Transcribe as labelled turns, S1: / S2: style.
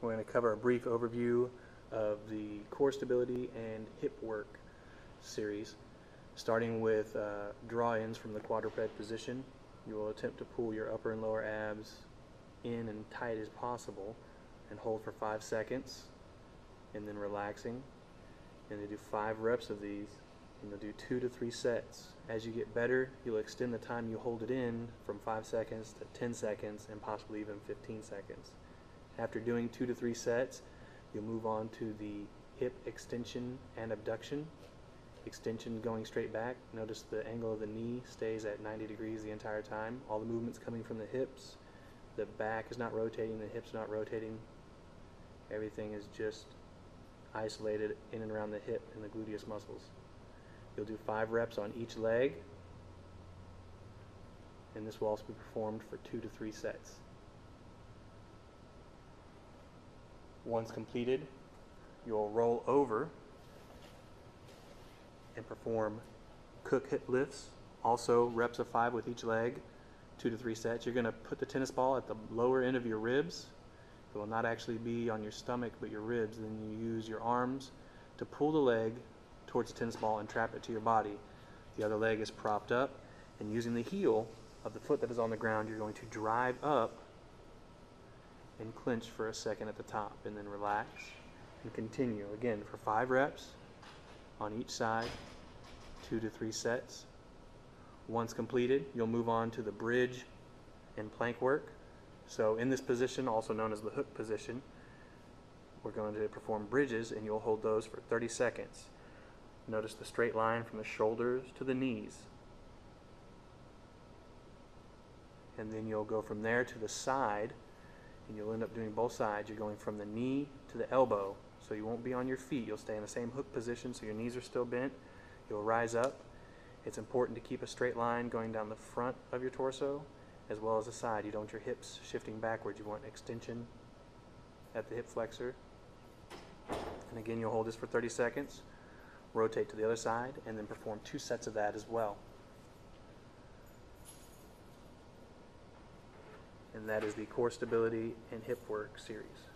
S1: We're going to cover a brief overview of the core stability and hip work series. Starting with draw-ins from the quadruped position, you will attempt to pull your upper and lower abs in and tight as possible and hold for 5 seconds and then relaxing. And they do 5 reps of these, and they'll do 2 to 3 sets. As you get better, you'll extend the time you hold it in from 5 seconds to 10 seconds and possibly even 15 seconds. After doing 2 to 3 sets, you'll move on to the hip extension and abduction. Extension going straight back. Notice the angle of the knee stays at 90 degrees the entire time. All the movement's coming from the hips. The back is not rotating, the hips not rotating. Everything is just isolated in and around the hip and the gluteus muscles. You'll do 5 reps on each leg, and this will also be performed for 2 to 3 sets. Once completed, you'll roll over and perform cook hip lifts, also reps of 5 with each leg, 2 to 3 sets. You're going to put the tennis ball at the lower end of your ribs. It will not actually be on your stomach but your ribs. Then you use your arms to pull the leg towards the tennis ball and trap it to your body. The other leg is propped up, and using the heel of the foot that is on the ground, you're going to drive up and clench for a second at the top, and then relax and continue again for 5 reps on each side, 2 to 3 sets. Once completed, you'll move on to the bridge and plank work. So in this position, also known as the hook position, we're going to perform bridges, and you'll hold those for 30 seconds. Notice the straight line from the shoulders to the knees. And then you'll go from there to the side, and you'll end up doing both sides. You're going from the knee to the elbow, so you won't be on your feet. You'll stay in the same hook position, so your knees are still bent. You'll rise up. It's important to keep a straight line going down the front of your torso as well as the side. You don't want your hips shifting backwards. You want extension at the hip flexor. And again, you'll hold this for 30 seconds, rotate to the other side, and then perform 2 sets of that as well. And that is the core stability and hip work series.